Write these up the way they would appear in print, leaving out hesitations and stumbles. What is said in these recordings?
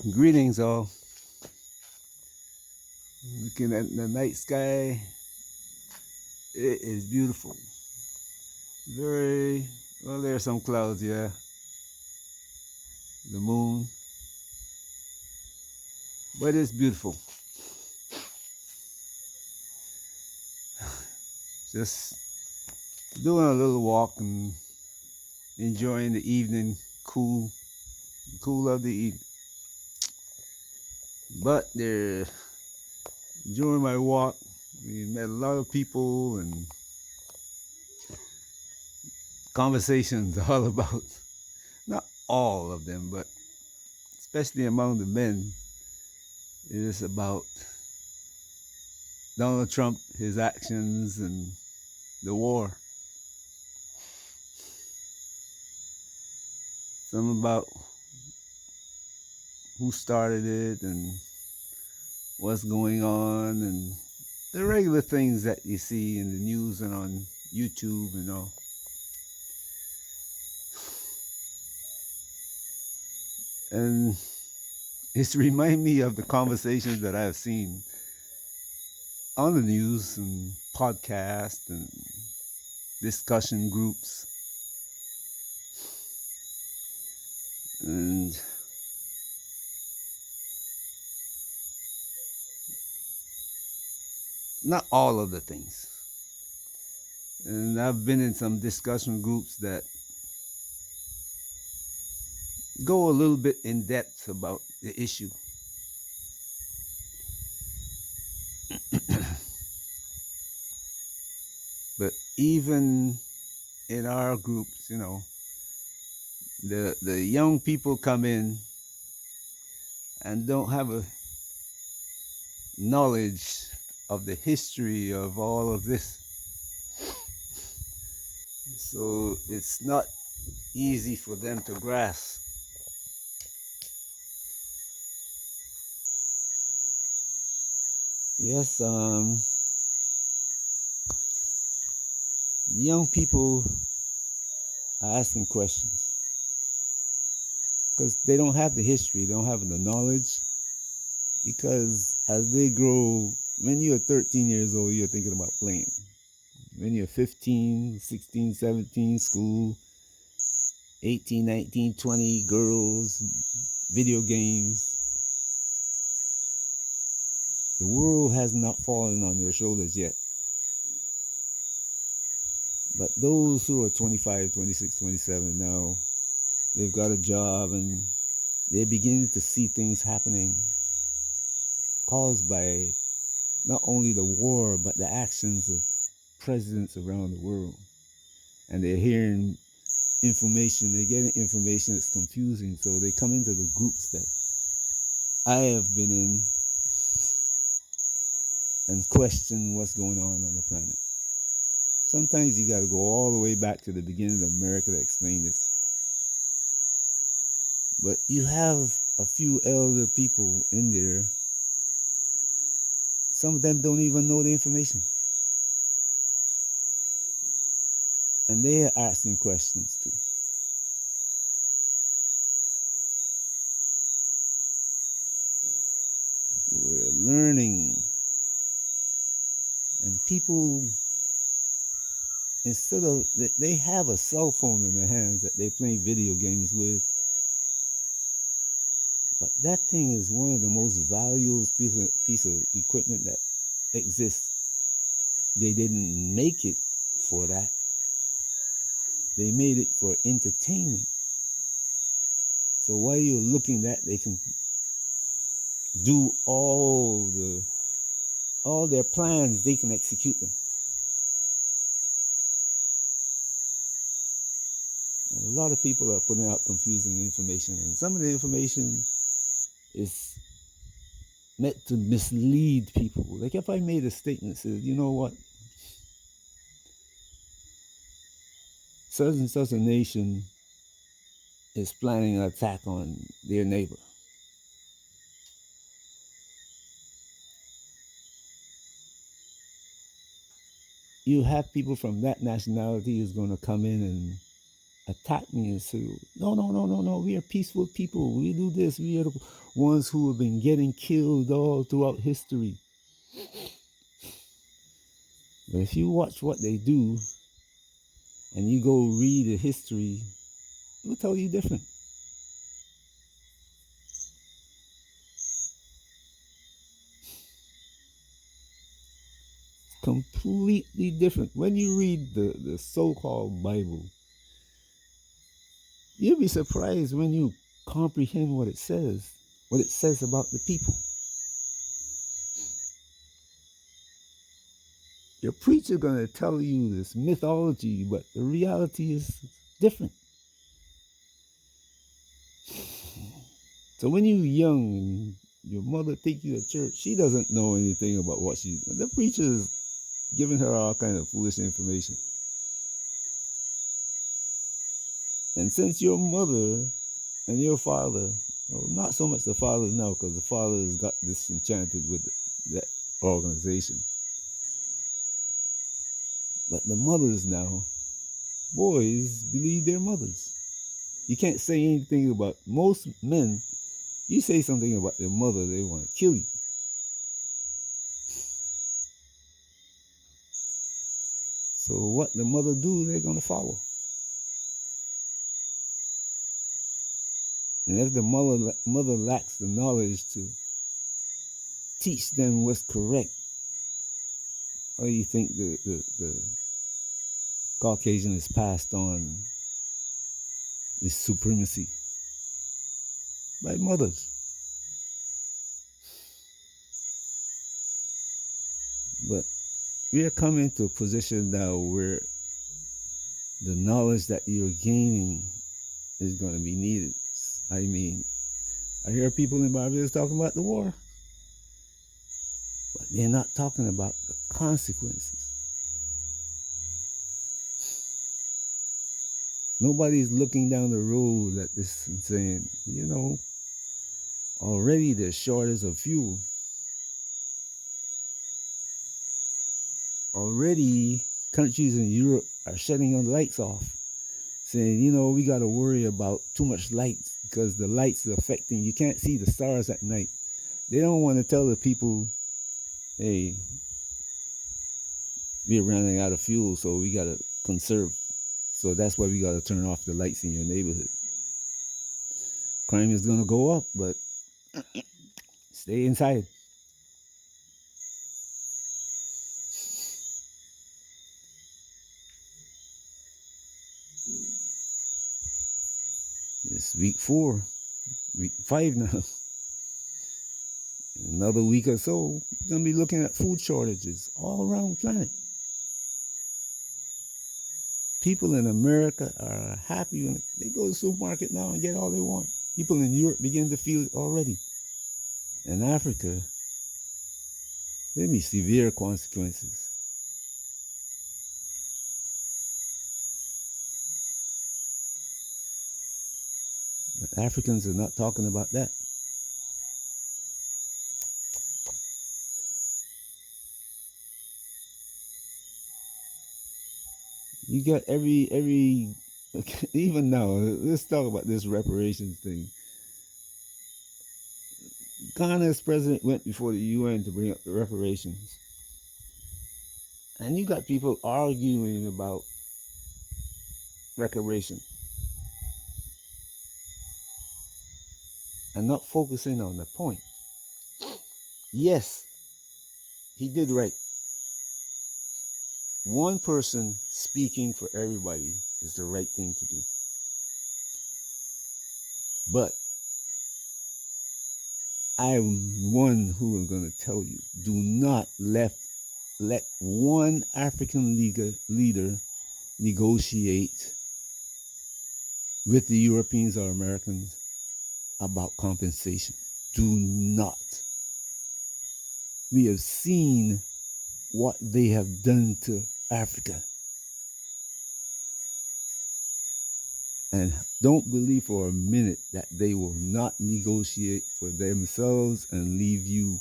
Greetings, all. Looking at the night sky, it is beautiful. Very well. There are some clouds, yeah. The moon, but it's beautiful. Just doing a little walk and enjoying the evening cool of the evening. But there, during my walk, we met a lot of people and conversations all about, not all of them, but especially among the men, it is about Donald Trump, his actions, and the war. Some about who started it and what's going on, and the regular things that you see in the news and on YouTube and all. And it's remind me of the conversations that I've seen on the news and podcasts and discussion groups. And not all of the things. And I've been in some discussion groups that go a little bit in depth about the issue. But even in our groups, the young people come in and don't have a knowledge of the history of all of this. So it's not easy for them to grasp. Yes, young people are asking questions because they don't have the history, they don't have the knowledge. Because as they grow, when you're 13 years old, you're thinking about playing. When you're 15, 16, 17, school, 18, 19, 20, girls, video games. The world has not fallen on your shoulders yet. But those who are 25, 26, 27 now, they've got a job and they're beginning to see things happening caused by not only the war, but the actions of presidents around the world. And they're hearing information, they're getting information that's confusing. So they come into the groups that I have been in and question what's going on the planet. Sometimes you got to go all the way back to the beginning of America to explain this. But you have a few elder people in there. Some of them don't even know the information. And they are asking questions too. We're learning. And people, instead of, they have a cell phone in their hands that they play video games with. But that thing is one of the most valuable piece of equipment that exists. They didn't make it for that. They made it for entertainment. So while you're looking at that, they can do all their plans, they can execute them. A lot of people are putting out confusing information, and some of the information is meant to mislead people. Like if I made a statement that says, you know what, such and such a nation is planning an attack on their neighbor. You have people from that nationality who's going to come in and attack me and say, no, no, no, no, no, we are peaceful people. We do this. We are the ones who have been getting killed all throughout history. But if you watch what they do and you go read the history, it will tell you different. Completely different. When you read the so-called Bible, you'll be surprised when you comprehend what it says about the people. Your preacher gonna tell you this mythology, but the reality is different. So when you're young and your mother take you to church, she doesn't know anything about what she's. The preacher is giving her all kind of foolish information. And since your mother and your father, well, not so much the fathers now, because the fathers got disenchanted with that organization. But the mothers now, boys believe their mothers. You can't say anything about most men. You say something about their mother, they want to kill you. So what the mother do, they're going to follow. And if the mother lacks the knowledge to teach them what's correct, how do you think the Caucasian is passed on this supremacy? By mothers. But we are coming to a position now where the knowledge that you're gaining is going to be needed. I mean, I hear people in Barbados talking about the war, but they're not talking about the consequences. Nobody's looking down the road at this and saying, already there's shortage of fuel. Already countries in Europe are shutting the lights off, saying, we got to worry about too much lights because the lights are affecting. You can't see the stars at night. They don't want to tell the people, hey, we're running out of fuel, so we got to conserve. So that's why we got to turn off the lights in your neighborhood. Crime is going to go up, but stay inside. It's week 4, week 5 now. In another week or so, we're going to be looking at food shortages all around the planet. People in America are happy when they go to the supermarket now and get all they want. People in Europe begin to feel it already. In Africa, there'll be severe consequences. But Africans are not talking about that. You got every even now, let's talk about this reparations thing. Ghana's president went before the UN to bring up the reparations. And you got people arguing about reparation and not focusing on the point. Yes, he did right. One person speaking for everybody is the right thing to do. But I'm one who is going to tell you, do not let one African leader negotiate with the Europeans or Americans about compensation. Do not. We have seen what they have done to Africa. And don't believe for a minute that they will not negotiate for themselves and leave you.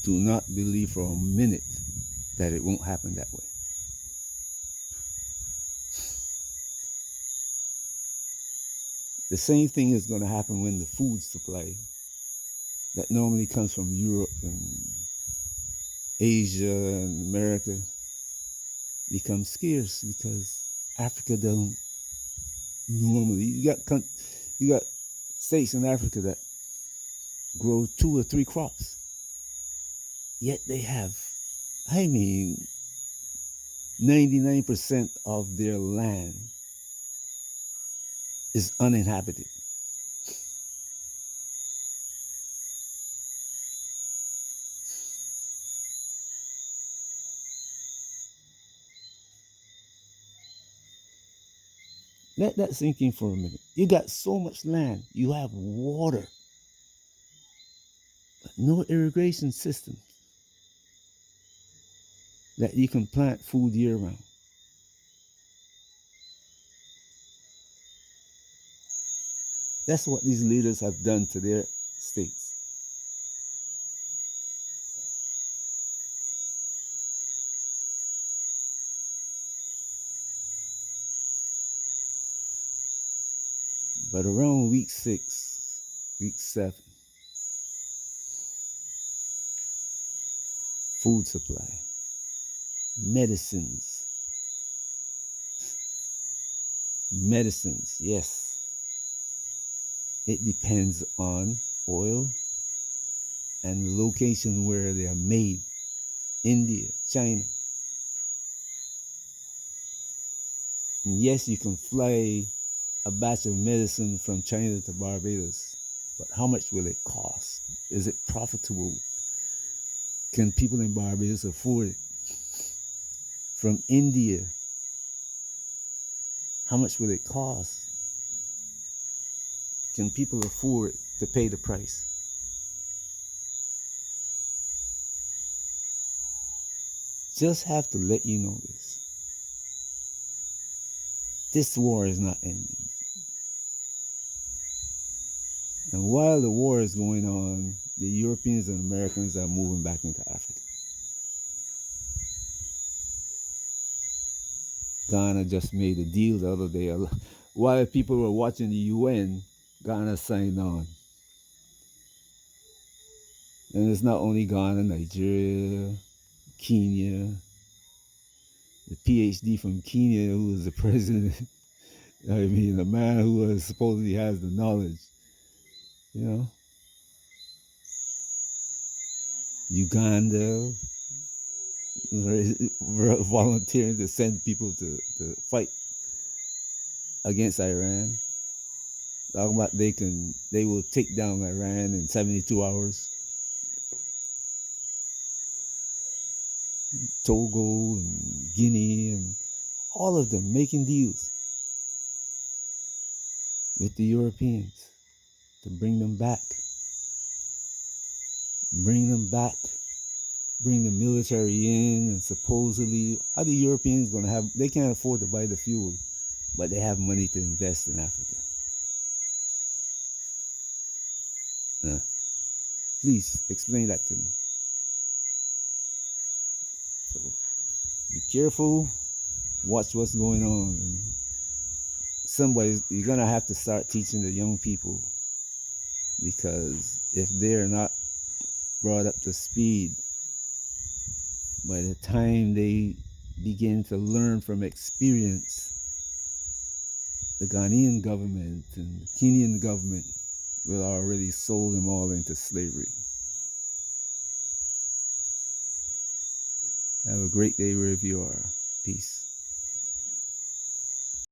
do not believe for a minute that it won't happen that way. The same thing is going to happen when the food supply that normally comes from Europe and Asia and America becomes scarce because Africa don't normally. You got states in Africa that grow 2 or 3 crops, yet they have, I mean, 99% of their land is uninhabited. Let that sink in for a minute. You got so much land, you have water, but no irrigation system that you can plant food year round. That's what these leaders have done to their states. But around week 6, week 7, food supply, medicines, yes. It depends on oil and the location where they are made. India, China. And yes, you can fly a batch of medicine from China to Barbados, but how much will it cost? Is it profitable? Can people in Barbados afford it? From India, how much will it cost? Can people afford to pay the price? Just have to let you know this. This war is not ending. And while the war is going on, the Europeans and Americans are moving back into Africa. Ghana just made a deal the other day. While people were watching the UN, Ghana signed on. And it's not only Ghana, Nigeria, Kenya, the PhD from Kenya who was the president. I mean, the man who was supposedly has the knowledge, you know. Uganda, volunteering to send people to fight against Iran. Talking about they will take down Iran in 72 hours. Togo and Guinea and all of them making deals with the Europeans to bring them back, bring the military in, and supposedly, how the Europeans going to have, they can't afford to buy the fuel, but they have money to invest in Africa. Please explain that to me. So be careful, watch what's going on. And you're going to have to start teaching the young people, because if they're not brought up to speed, by the time they begin to learn from experience, the Ghanaian government and the Kenyan government will already sold them all into slavery. Have a great day wherever you are. Peace.